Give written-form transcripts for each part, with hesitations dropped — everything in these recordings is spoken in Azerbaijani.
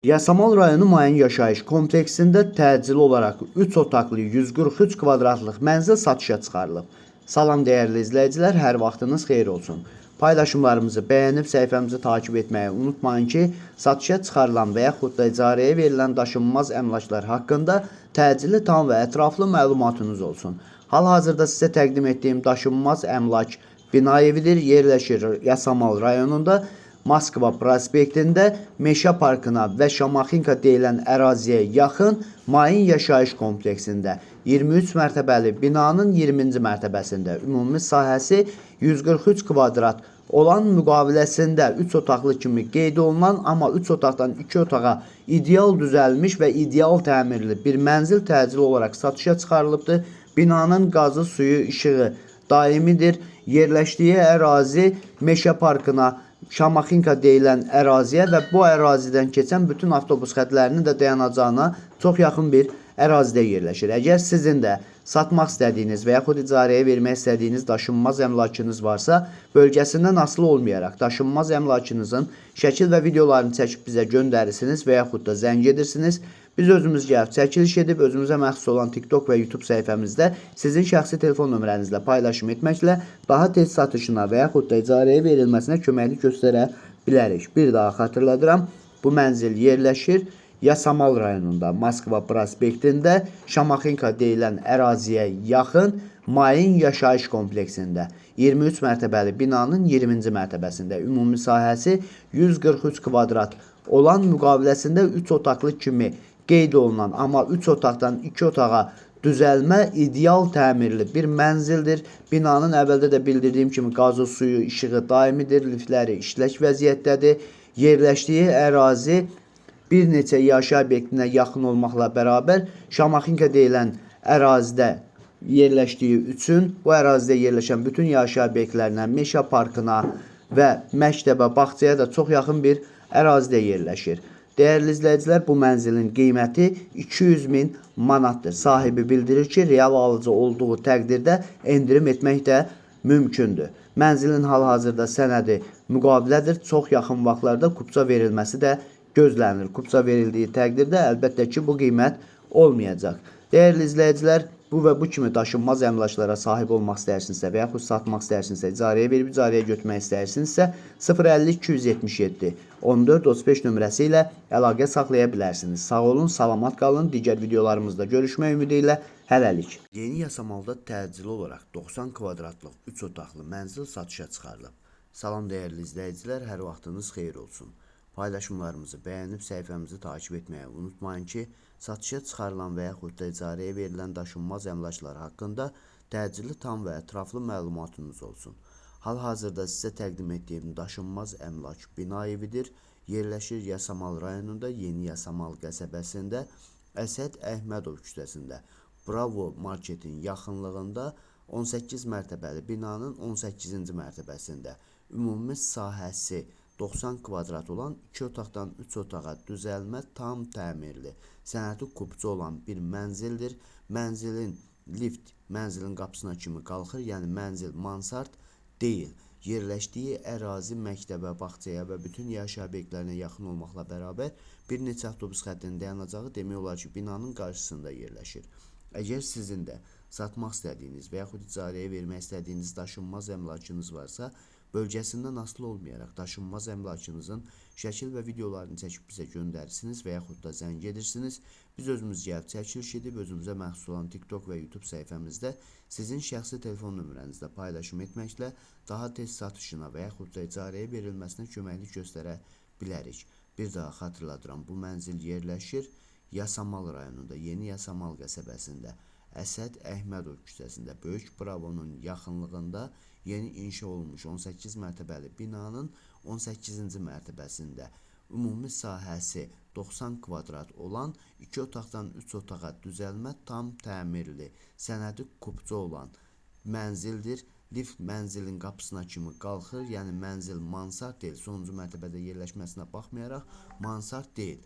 Yasamal rayonu Mayen yaşayış kompleksində təcili olaraq 3 otaqlı 143 kvadratlıq mənzil satışa çıxarılıb. Salam dəyərli izləyicilər, hər vaxtınız xeyir olsun. Paylaşımlarımızı bəyənib səhifəmizi takip etməyi unutmayın ki, satışa çıxarılan və yaxud da icarəyə verilən daşınmaz əmlaklar haqqında təcili, tam və ətraflı məlumatınız olsun. Hal-hazırda sizə təqdim etdiyim daşınmaz əmlak bina evidir, yerləşir Yasamal rayonunda. Moskva prospektində Meşə Parkına və Şamaxinka deyilən əraziyə yaxın Mayin yaşayış kompleksində 23 mərtəbəli binanın 20-ci mərtəbəsində ümumi sahəsi 143 kvadrat olan müqaviləsində 3 otaqlı kimi qeyd olunan, amma 3 otaqdan 2 otağa ideal düzəlmiş və ideal təmirli bir mənzil təcili olaraq satışa çıxarılıbdır. Binanın qazı, suyu, işığı daimidir. Yerləşdiyi ərazi Meşə Parkına, Şamaxinka deyilən əraziyə və bu ərazidən keçən bütün avtobus xətlərinin də dayanacağına çox yaxın bir ərazidə yerləşir. Əgər sizin də satmaq istədiyiniz və yaxud icarəyə vermək istədiyiniz daşınmaz əmlakınız varsa, bölgəsindən asılı olmayaraq daşınmaz əmlakınızın şəkil və videolarını çəkib bizə göndərirsiniz və yaxud da zəng edirsiniz. Biz özümüz gəlib çəkiliş edib özümüzə məxsus olan TikTok və YouTube səhifəmizdə sizin şəxsi telefon nömrənizlə paylaşım etməklə daha tez satışına və yaxud da icarəyə verilməsinə köməklik göstərə bilərik. Bir daha xatırladıram, bu mənzil yerləşir Yasamal rayonunda, Moskva prospektində Şamaxinka deyilən əraziyə yaxın Mayin yaşayış kompleksində 23 mərtəbəli binanın 20-ci mərtəbəsində ümumi sahəsi 143 kvadrat olan müqaviləsində 3 otaqlı kimi qeyd olunan, amma 3 otaqdan 2 otağa düzəlmə ideal təmirli bir mənzildir. Binanın əvvəldə də bildirdiyim kimi qazı, suyu, işığı daimidir, liftləri işlək vəziyyətdədir. Yerləşdiyi ərazi bir neçə yaşayış obyektinə yaxın olmaqla bərabər Şamaxinka deyilən ərazidə yerləşdiyi üçün bu ərazidə yerləşən bütün yaşayış obyektlərinə, Meşə Parkına və məktəbə, bağçaya da çox yaxın bir ərazidə yerləşir. Dəyərli izləyicilər, bu mənzilin qiyməti 200 min manatdır. Sahibi bildirir ki, real alıcı olduğu təqdirdə endirim etmək də mümkündür. Mənzilin hal-hazırda sənədi müqavilədir. Çox yaxın vaxtlarda kupça verilməsi də gözlənir. Kupça verildiyi təqdirdə əlbəttə ki, bu qiymət olmayacaq. Dəyərli izləyicilər, bu və bu kimi daşınmaz əmlaklara sahib olmaq istəyirsinizsə və yaxud satmaq istəyirsinizsə, icarəyə verib icarəyə götürmək istəyirsinizsə 050 277 14 35 nömrəsi ilə əlaqə saxlaya bilərsiniz. Sağ olun, salamat qalın. Digər videolarımızda görüşmək ümidi ilə hələlik. Yeni Yasamalda təcili olaraq 90 kvadratlıq 3 otaqlı mənzil satışa çıxarılıb. Salam dəyərli izləyicilər, hər vaxtınız xeyir olsun. Paylaşımlarımızı bəyənib səhifəmizi takip etməyi unutmayın ki, satışa çıxarılan və yaxud da icarəyə verilən daşınmaz əmlaklar haqqında təcili, tam və ətraflı məlumatınız olsun. Hal-hazırda sizə təqdim etdiyim daşınmaz əmlak bina evidir. Yerləşir Yasamal rayonunda, Yeni Yasamal qəsəbəsində, Əsəd Əhmədov küçəsində, Bravo marketin yaxınlığında 18 mərtəbəli binanın 18-ci mərtəbəsində ümumi sahəsi 90 kvadrat olan 2 otaqdan 3 otağa düzəlmə tam təmirli, sənədi kupçu olan bir mənzildir. Mənzilin lift mənzilin qapısına kimi qalxır, yəni mənzil mansard deyil. Yerləşdiyi ərazi məktəbə, bağçaya və bütün yaşayış obyektlərinə yaxın olmaqla bərabər bir neçə avtobus xəttinin dayanacağı demək olar ki, binanın qarşısında yerləşir. Əgər sizin də satmaq istədiyiniz və yaxud icarəyə vermək istədiyiniz daşınmaz əmlakınız varsa, bölgəsindən asılı olmayaraq daşınmaz əmlakınızın şəkil və videolarını çəkib bizə göndərirsiniz və yaxud da zəng edirsiniz. Biz özümüz gəlib çəkiliş edib özümüzə məxsus olan TikTok və YouTube səhifəmizdə sizin şəxsi telefon nömrənizlə paylaşım etməklə daha tez satışına və yaxud da icarəyə verilməsinə köməklik göstərə bilərik. Bir daha xatırladıram, bu mənzil yerləşir Yasamal rayonunda, Yeni Yasamal qəsəbəsində, Əsəd Əhmədov küçəsində, Böyük Bravonun yaxınlığında yeni inşa olunmuş 18 mərtəbəli binanın 18-ci mərtəbəsində ümumi sahəsi 90 kvadrat olan 2 otaqdan 3 otağa düzəlmə tam təmirli, sənədi kupçu olan mənzildir. Lift mənzilin qapısına kimi qalxır, yəni mənzil mansard deyil, sonuncu mərtəbədə yerləşməsinə baxmayaraq mansard deyil.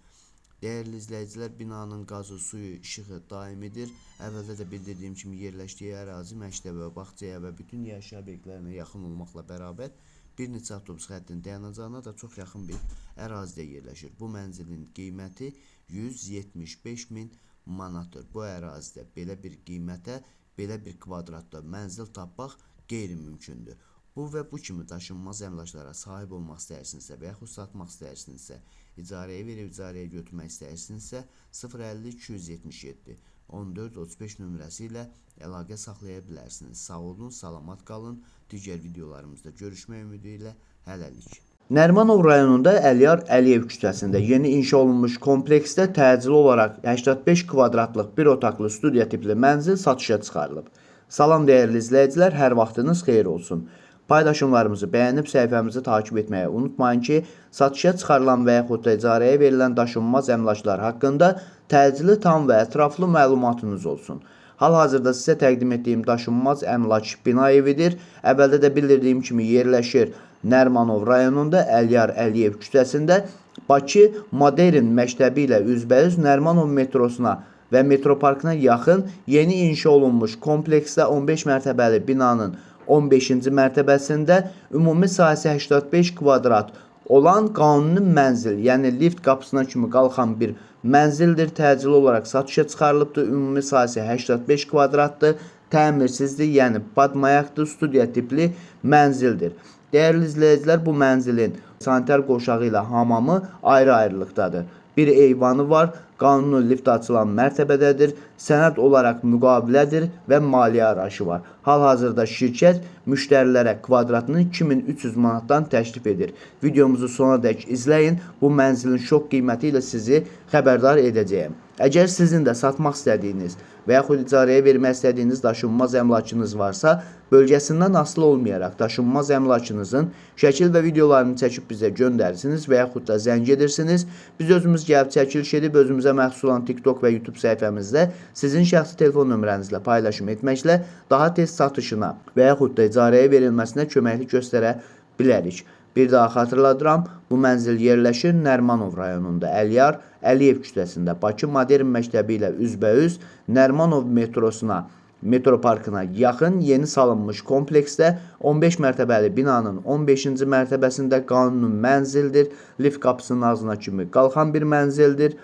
Dəyərli izləyicilər, binanın qazı, suyu, işığı daimidir. Əvvəldə də bildirdiyim kimi yerləşdiyi ərazi məktəbə, bağçaya və bütün yaşayış obyektlərinə yaxın olmaqla bərabər bir neçə avtobus xəttinin dayanacağına da çox yaxın bir ərazidə yerləşir. Bu mənzilin qiyməti 175 min manatdır. Bu ərazidə belə bir qiymətə, belə bir kvadratda mənzil tapmaq qeyri-mümkündür. Bu və bu kimi daşınmaz əmlaklara sahib olmaq istəyirsinizsə və yaxud satmaq istəyirsinizsə, icarəyə verib icarəyə götürmək istəyirsinizsə 050 277 14 35 nömrəsi ilə əlaqə saxlaya bilərsiniz. Sağ olun, salamat qalın. Digər videolarımızda görüşmək ümidi ilə hələlik. Nərimanov rayonunda Əliyar Əliyev küçəsində yeni inşa olunmuş kompleksdə təcili olaraq 85 kvadratlıq bir otaqlı studiya tipli mənzil satışa çıxarılıb. Salam dəyərli izləyicilər, hər vaxtınız xeyir olsun. Paylaşımlarımızı bəyənib səhifəmizi takip etməyi unutmayın ki, satışa çıxarılan və yaxud da icarəyə verilən daşınmaz əmlaklar haqqında təcili, tam və ətraflı məlumatınız olsun. Hal-hazırda sizə təqdim etdiyim daşınmaz əmlak bina evidir. Əvvəldə də bildirdiyim kimi yerləşir Nərimanov rayonunda Əliyar Əliyev küçəsində Bakı Modern məktəbi ilə üzbəüz Nərimanov metrosuna və metroparkına yaxın yeni inşa olunmuş kompleksdə 15 mərtəbəli binanın 15-ci mərtəbəsində ümumi sahəsi 85 kvadrat olan qanuni mənzil, yəni lift qapısına kimi qalxan bir mənzildir. Təcili olaraq satışa çıxarılıbdır. Ümumi sahəsi 85 kvadratdır. Təmirsizdir, yəni badmayaqdır, studiya tipli mənzildir. Dəyərli izləyicilər, bu mənzilin sanitar qoşağı ilə hamamı ayrı-ayrılıqdadır. Bir eyvanı var, qanuni lift açılan mərtəbədədir, sənəd olaraq müqavilədir və maliyyə arayışı var. Hal-hazırda şirkət müştərilərə kvadratını 2300 manatdan təklif edir. Videomuzu sona dək izləyin, bu mənzilin şok qiyməti ilə sizi xəbərdar edəcəyəm. Əgər sizin də satmaq istədiyiniz və yaxud icarəyə vermək istədiyiniz daşınmaz əmlakınız varsa, bölgəsindən asılı olmayaraq daşınmaz əmlakınızın şəkil və videolarını çəkib bizə göndərirsiniz və yaxud da zəng edirsiniz. Biz özümüz gəlib çəkiliş edib özümüzə məxsus olan TikTok və YouTube səhifəmizdə sizin şəxsi telefon nömrənizlə paylaşım etməklə daha tez satışına və yaxud da icarəyə verilməsinə köməklik göstərə bilərik. Bir daha xatırladıram, bu mənzil yerləşir Nərimanov rayonunda Əliyar Əliyev küçəsində Bakı Modern məktəbi ilə üzbəüz Nərimanov metrosuna, metroparkına yaxın yeni salınmış kompleksdə 15 mərtəbəli binanın 15-ci mərtəbəsində qanuni mənzildir. Lift qapısının ağzına kimi qalxan bir mənzildir.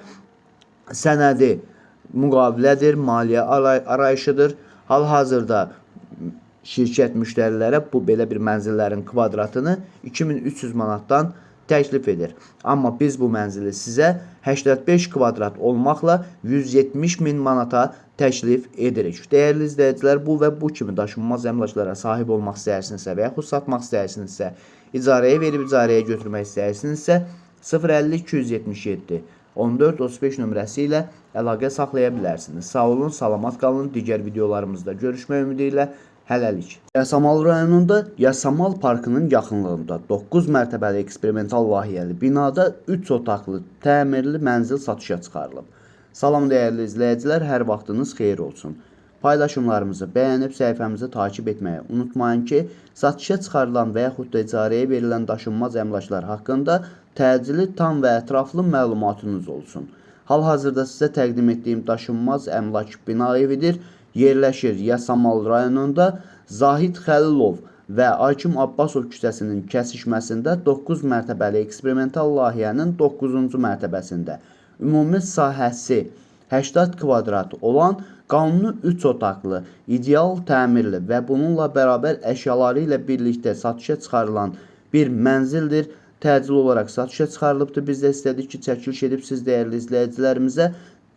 Sənədi müqavilədir, maliyyə arayışıdır. Hal-hazırda şirkət müştərilərə bu belə bir mənzillərin kvadratını 2300 manatdan təklif edir. Amma biz bu mənzili sizə 85 kvadrat olmaqla 170 min manata təklif edirik. Dəyərli izləyicilər, bu və bu kimi daşınmaz əmlaklara sahib olmaq istəyirsinizsə və yaxud satmaq istəyirsinizsə, icarəyə verib icarəyə götürmək istəyirsinizsə 050 277 14 35 nömrəsi ilə əlaqə saxlaya bilərsiniz. Sağ olun, salamat qalın. Digər videolarımızda görüşmək ümidi ilə hələlik. Yasamal rayonunda Yasamal parkının yaxınlığında 9 mərtəbəli eksperimental layihəli binada 3 otaqlı təmirli mənzil satışa çıxarılıb. Salam dəyərli izləyicilər, hər vaxtınız xeyir olsun. Paylaşımlarımızı bəyənib səhifəmizi takip etməyi unutmayın ki, satışa çıxarılan və yaxud da icarəyə verilən daşınmaz əmlaklar haqqında təcili, tam və ətraflı məlumatınız olsun. Hal-hazırda sizə təqdim etdiyim daşınmaz əmlak bina evidir. Yerləşir Yasamal rayonunda Zahid Xəlilov və Akim Abbasov küçəsinin kəsişməsində 9 mərtəbəli eksperimental layihənin 9-cu mərtəbəsində ümumi sahəsi 80 kvadrat olan qanuni 3 otaqlı, ideal təmirli və bununla bərabər əşyaları ilə birlikdə satışa çıxarılan bir mənzildir. Təcili olaraq satışa çıxarılıbdır. Biz də istədik ki, çəkiliş edib siz dəyərli izləyicilərimizə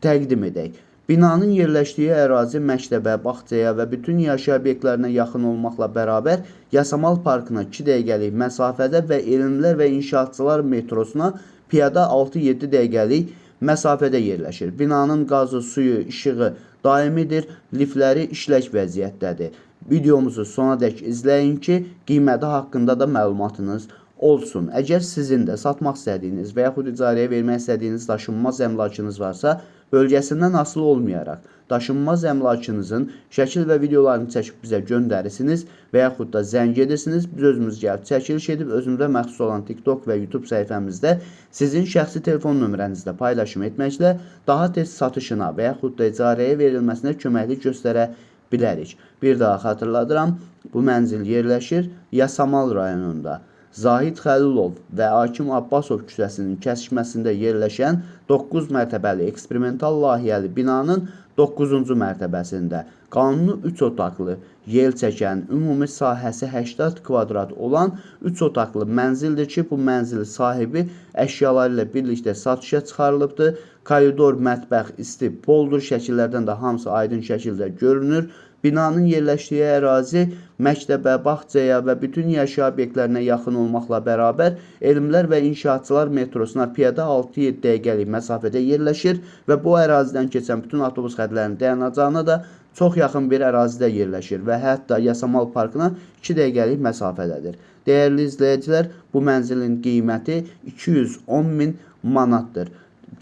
təqdim edək. Binanın yerləşdiyi ərazi məktəbə, bağçaya və bütün yaşayış obyektlərinə yaxın olmaqla bərabər Yasamal parkına 2 dəqiqəlik məsafədə və Elmlər və İnşaatçılar metrosuna piyada 6-7 dəqiqəlik məsafədə yerləşir. Binanın qazı, suyu, işığı daimidir, liftləri işlək vəziyyətdədir. Videomuzu sona dək izləyin ki, qiyməti haqqında da məlumatınız olsun. Əgər sizin də satmaq istədiyiniz və yaxud icarəyə vermək istədiyiniz daşınmaz əmlakınız varsa, bölgəsindən asılı olmayaraq daşınmaz əmlakınızın şəkil və videolarını çəkib bizə göndərirsiniz və yaxud da zəng edirsiniz. Biz özümüz gəlib çəkiliş edib özümüzə məxsus olan TikTok və YouTube səhifəmizdə sizin şəxsi telefon nömrənizlə paylaşım etməklə daha tez satışına və yaxud da icarəyə verilməsinə köməklik göstərə bilərik. Bir daha xatırladıram, bu mənzil yerləşir Yasamal rayonunda Zahid Xəlilov və Hakim Abbasov küçəsinin kəsişməsində yerləşən 9 mərtəbəli eksperimental layihəli binanın 9-cu mərtəbəsində qanuni 3 otaqlı, yel çəkən, ümumi sahəsi 80 kvadrat olan 3 otaqlı mənzildir ki, bu mənzil sahibi əşyaları ilə birlikdə satışa çıxarılıbdır. Koridor, mətbəx, isti, poldur şəkillərdən də hamısı aydın şəkildə görünür. Binanın yerləşdiyi ərazi məktəbə, bağçaya və bütün yaşayış obyektlərinə yaxın olmaqla bərabər Elmlər və İnşaatçılar metrosuna piyada 6-7 dəqiqəlik məsafədə yerləşir və bu ərazidən keçən bütün avtobus xətlərinin dayanacağına da çox yaxın bir ərazidə yerləşir və hətta Yasamal parkına 2 dəqiqəlik məsafədədir. Dəyərli izləyicilər, bu mənzilin qiyməti 210.000 manatdır.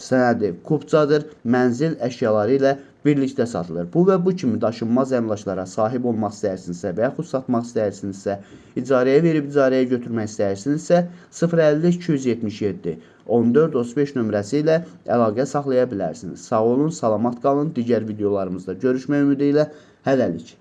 Sənədi kupçadır, mənzil əşyaları ilə birlikdə satılır. Bu və bu kimi daşınmaz əmlaklara sahib olmaq istəyirsinizsə və yaxud satmaq istəyirsinizsə, icarəyə verib icarəyə götürmək istəyirsinizsə 050 277 14 35 nömrəsi ilə əlaqə saxlaya bilərsiniz. Sağ olun, salamat qalın. Digər videolarımızda görüşmək ümidi ilə hələlik.